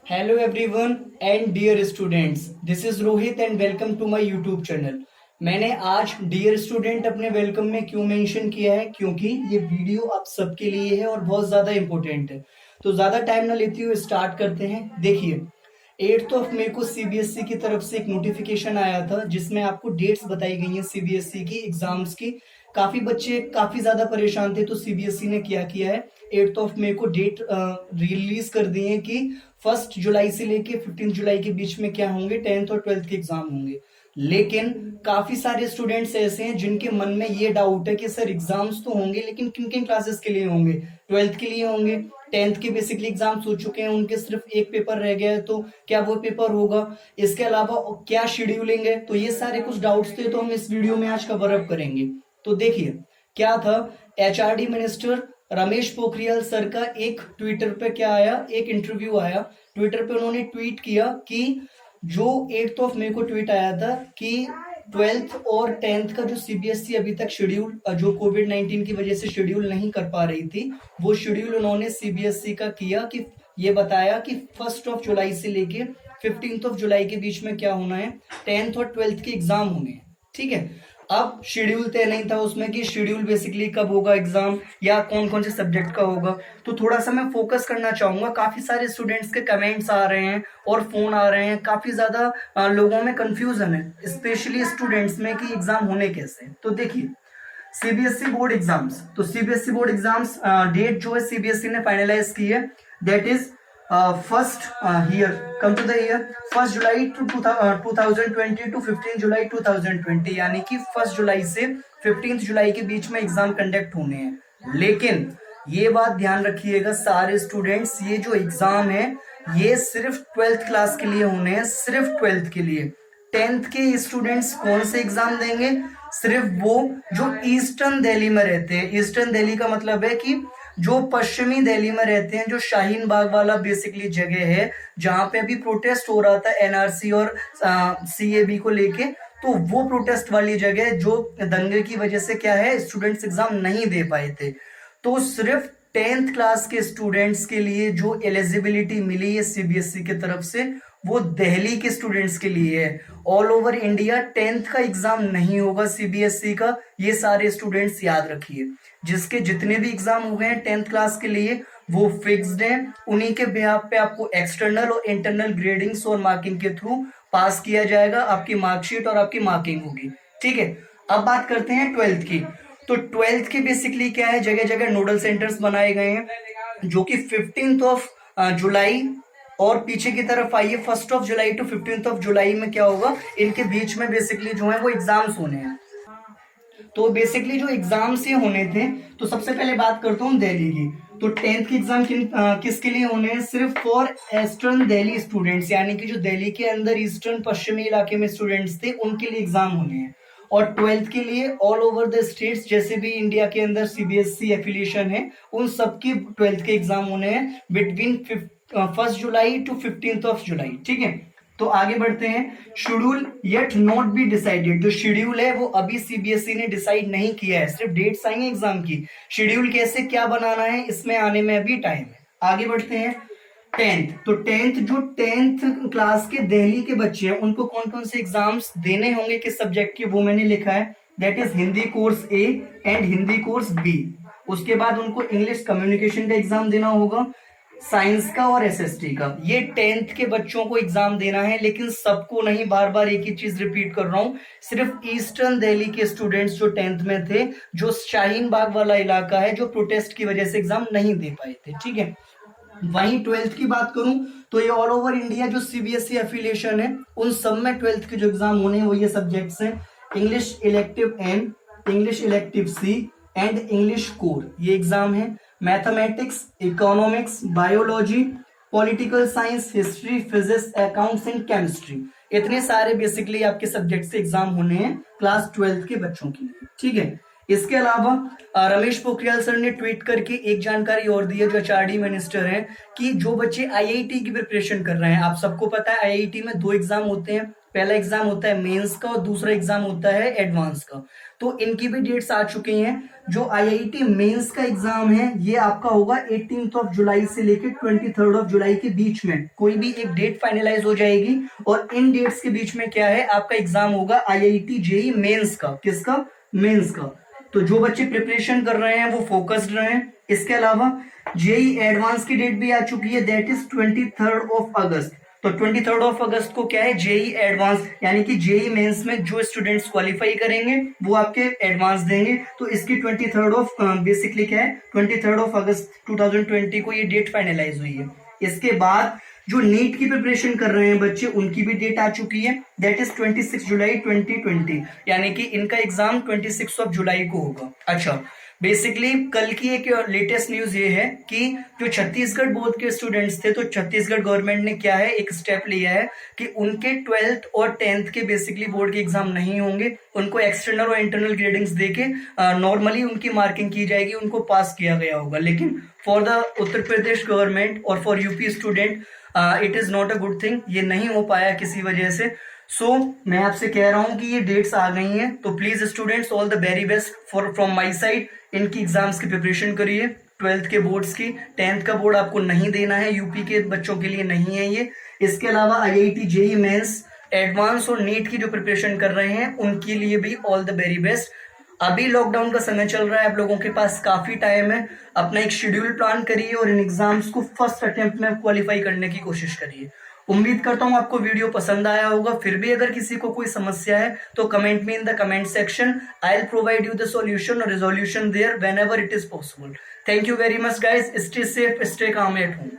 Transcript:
Hello everyone and dear students, this is Rohit and welcome to my YouTube channel. मैंने आज dear student अपने welcome में क्यों mention किया है, क्योंकि ये वीडियो आप सबके लिए है और बहुत ज्यादा इंपॉर्टेंट है। तो ज्यादा टाइम ना लेते हुए स्टार्ट करते हैं। देखिए, 8th ऑफ मई को सीबीएसई की तरफ से एक नोटिफिकेशन आया था जिसमें आपको डेट्स बताई गई हैं सीबीएसई की एग्जाम्स की। काफी बच्चे काफी ज्यादा परेशान थे, तो सीबीएसई ने क्या किया है, 8th ऑफ मई को डेट रिलीज कर दी है कि 1 जुलाई से लेके 15 जुलाई के बीच में क्या होंगे, 10th और 12th के एग्जाम होंगे। लेकिन काफी सारे स्टूडेंट्स ऐसे हैं जिनके मन में ये डाउट है कि सर एग्जाम्स तो होंगे लेकिन किन किन क्लासेस के लिए होंगे, 12th के लिए होंगे, 10th के बेसिकली एग्जाम्स हो चुके हैं, उनके सिर्फ एक पेपर रह गया है, तो क्या वो पेपर होगा, इसके अलावा क्या शेड्यूलिंग है। तो ये सारे कुछ डाउट्स थे, तो हम इस वीडियो में आज कवर अप करेंगे। तो देखिए क्या था, HRD minister Ramesh Pokhriyal sir का एक ट्विटर पे क्या आया, एक इंटरव्यू आया। ट्विटर पे उन्होंने ट्वीट किया कि जो 8th ऑफ मई को ट्वीट आया था कि 12th और 10th का जो सीबीएसई अभी तक शेड्यूल, जो कोविड-19 की वजह से शेड्यूल नहीं कर पा रही थी, वो शेड्यूल उन्होंने सीबीएसई का किया कि ये बताया कि 1 ऑफ जुलाई से लेके 15th ऑफ जुलाई के बीच में क्या होना है, 10th और 12th के एग्जाम होंगे। ठीक है, अब शेड्यूल तय नहीं था उसमें कि शेड्यूल बेसिकली कब होगा एग्जाम या कौन कौन से सब्जेक्ट का होगा। तो थोड़ा सा मैं फोकस करना चाहूंगा। काफी सारे स्टूडेंट्स के कमेंट्स आ रहे हैं और फोन आ रहे हैं, काफी ज्यादा लोगों में कंफ्यूजन है, स्पेशली स्टूडेंट्स में कि एग्जाम होने कैसे। तो देखिए, सीबीएसई बोर्ड एग्जाम्स, तो सीबीएसई बोर्ड एग्जाम्स डेट जो है सीबीएसई ने फाइनलाइज की है, that is first here come to the year 1 July to 2020 to 15 July 2020, यानी कि 1 जुलाई से 15 जुलाई के बीच में एग्जाम कंडक्ट होने हैं। लेकिन ये बात ध्यान रखिएगा सारे स्टूडेंट्स, ये जो एग्जाम है ये सिर्फ 12th क्लास के लिए होने हैं, सिर्फ 12th के लिए। 10th के स्टूडेंट्स कौन से एग्जाम देंगे, सिर्फ वो जो ईस्टर्न दिल्ली में रहते हैं। ईस्टर्न दिल्ली का मतलब है कि जो पश्चिमी दिल्ली में रहते हैं, जो शाहीन बाग वाला बेसिकली जगह है जहां पे अभी प्रोटेस्ट हो रहा था एनआरसी और सीएबी को लेके, तो वो प्रोटेस्ट वाली जगह जो दंगे की वजह से क्या है, स्टूडेंट्स एग्जाम नहीं दे पाए थे। तो सिर्फ 10th क्लास के स्टूडेंट्स के लिए जो एलिजिबिलिटी मिली है सीबीएसई की तरफ से, वो दिल्ली के स्टूडेंट्स के लिए है। ऑल ओवर इंडिया 10th का एग्जाम नहीं होगा सीबीएसई का, ये सारे स्टूडेंट्स याद रखिए। जिसके जितने भी एग्जाम हो गए हैं 10th क्लास के लिए वो फिक्स्ड हैं, उन्हीं के बिहाफ पे आपको एक्सटर्नल और इंटरनल ग्रेडिंग्स और मार्किंग के थ्रू पास किया जाएगा, आपकी मार्कशीट और आपकी मार्किंग होगी। ठीक है, अब बात करते हैं 12th की। तो 12th के बेसिकली क्या है, जगह जगह नोडल सेंटर्स बनाए गए हैं जो कि 15th ऑफ जुलाई और पीछे की तरफ आइए 1 of July to 15th of July में क्या होगा, इनके बीच में बेसिकली जो है वो एग्जाम्स होने हैं। तो बेसिकली जो एग्जाम्स ये होने थे, तो सबसे पहले बात करता हूँ दिल्ली की। तो 10th के एग्जाम किसके लिए होने हैं, सिर्फ फॉर ईस्टर्न दिल्ली स्टूडेंट्स, यानी कि जो दिल्ली के अंदर ईस्टर्न पश्चिमी इलाके में स्टूडेंट्स थे उनके लिए एग्जाम होने हैं। और 12th के लिए ऑल ओवर द स्टेट्स, जैसे भी इंडिया के अंदर सीबीएसई एफिलिएशन है, उन सबके 12th के एग्जाम होने हैं between 1 July to 15th of July. ठीक है, तो आगे बढ़ते हैं। Schedule yet not be decided, जो शेड्यूल है वो अभी सीबीएसई ने डिसाइड नहीं किया है, सिर्फ डेट्स आई हैं एग्जाम की। शेड्यूल कैसे क्या बनाना है इसमें आने में अभी टाइम है। आगे बढ़ते हैं 10th। तो 10th जो 10th क्लास के दिल्ली के बच्चे हैं उनको कौन कौन से एग्जाम्स देने होंगे, किस सब्जेक्ट के, वो मैंने लिखा है, that is Hindi course A and Hindi course B. उसके बाद उनको इंग्लिश कम्युनिकेशन का एग्जाम देना होगा, साइंस का और एसएसटी का। ये 10th के बच्चों को एग्जाम देना है, लेकिन सबको नहीं, बार बार एक ही चीज रिपीट कर रहा हूं, सिर्फ ईस्टर्न दिल्ली के स्टूडेंट्स जो 10th में थे, जो शाहीन बाग वाला इलाका है, जो प्रोटेस्ट की वजह से एग्जाम नहीं दे पाए थे। ठीक है, वहीं 12th की बात करूं तो ये ऑल ओवर इंडिया जो सीबीएसई एफिलिएशन है उन सब में 12th के जो एग्जाम होने हैं वो ये सब्जेक्ट्स हैं, English elective N, English elective C and English core, ये एग्जाम है। Mathematics, economics, biology, political science, history, physics, accounts and chemistry, इतने सारे बेसिकली आपके सब्जेक्ट से एग्जाम होने हैं क्लास 12th के बच्चों के लिए। ठीक है, इसके अलावा रमेश पोखरियाल सर ने ट्वीट करके एक जानकारी और दी है, जो एचआरडी मिनिस्टर हैं, कि जो बच्चे आईआईटी की प्रिपरेशन कर रहे हैं, आप सबको पता है आईआईटी में 2 एग्जाम होते हैं, पहला एग्जाम होता है मेंस का और दूसरा एग्जाम होता है एडवांस का। तो इनकी भी डेट्स आ चुकी हैं। जो आईआईटी मेंस का एग्जाम है ये आपका होगा 18 जुलाई से लेकर 23 जुलाई के बीच में, कोई भी एक डेट फाइनलाइज हो जाएगी और इन डेट्स के बीच में क्या है आपका एग्जाम होगा आईआईटी जेई मेंस का। किसका? मेंस का। तो जो बच्चे प्रिपरेशन कर रहे हैं वो फोकस्ड रहें। इसके अलावा जेई एडवांस की डेट भी आ चुकी है, दैट इज 23 अगस्त। तो 23 अगस्त को क्या है जेई एडवांस, यानी कि जेई मेंस में जो स्टूडेंट्स क्वालिफाई करेंगे वो आपके एडवांस देंगे। तो इसकी 23 बेसिकली क्या है 23 अगस्त 2020 को ये डेट फाइनलाइज हुई है। इसके बाद जो नीट की प्रिपरेशन कर रहे हैं बच्चे उनकी भी डेट आ चुकी है, दैट इज 26 जुलाई 2020, यानी कि इनका एग्जाम 26 जुलाई को होगा। अच्छा, बेसिकली कल की एक लेटेस्ट न्यूज ये है कि जो छत्तीसगढ़ बोर्ड के स्टूडेंट्स थे, तो छत्तीसगढ़ गवर्नमेंट ने क्या है एक स्टेप लिया है कि उनके 12th और 10th के बेसिकली बोर्ड के एग्जाम नहीं होंगे, उनको एक्सटर्नल और इंटरनल ग्रेडिंग्स देके नॉर्मली उनकी मार्किंग की जाएगी, उनको पास किया गया होगा। लेकिन for the Uttar Pradesh government और for UP student it is not a good thing, ये नहीं हो पाया किसी वजह से। मैं आपसे कह रहा हूं कि ये डेट्स आ गई हैं, तो please students all the very best for from my side. इनकी एग्जाम्स की प्रिपरेशन करिए, 12th के बोर्ड्स की। 10th का बोर्ड आपको नहीं देना है, यूपी के बच्चों के लिए नहीं है ये। इसके अलावा आईआईटी जेई मेंस एडवांस और नीट की जो प्रिपरेशन कर रहे हैं उनके लिए भी ऑल द वेरी बेस्ट। अभी लॉकडाउन का समय चल रहा है, आप लोगों के पास काफी टाइम है, अपना एक शेड्यूल प्लान करिए और इन एग्जाम्स को फर्स्ट अटेम्प्ट में क्वालिफाई करने की कोशिश करिए। उम्मीद करता हूं आपको वीडियो पसंद आया होगा। फिर भी अगर किसी को कोई समस्या है तो कमेंट में in the comment section, I will provide you the solution और resolution there whenever it is possible. Thank you very much guys, stay safe, stay calm at home.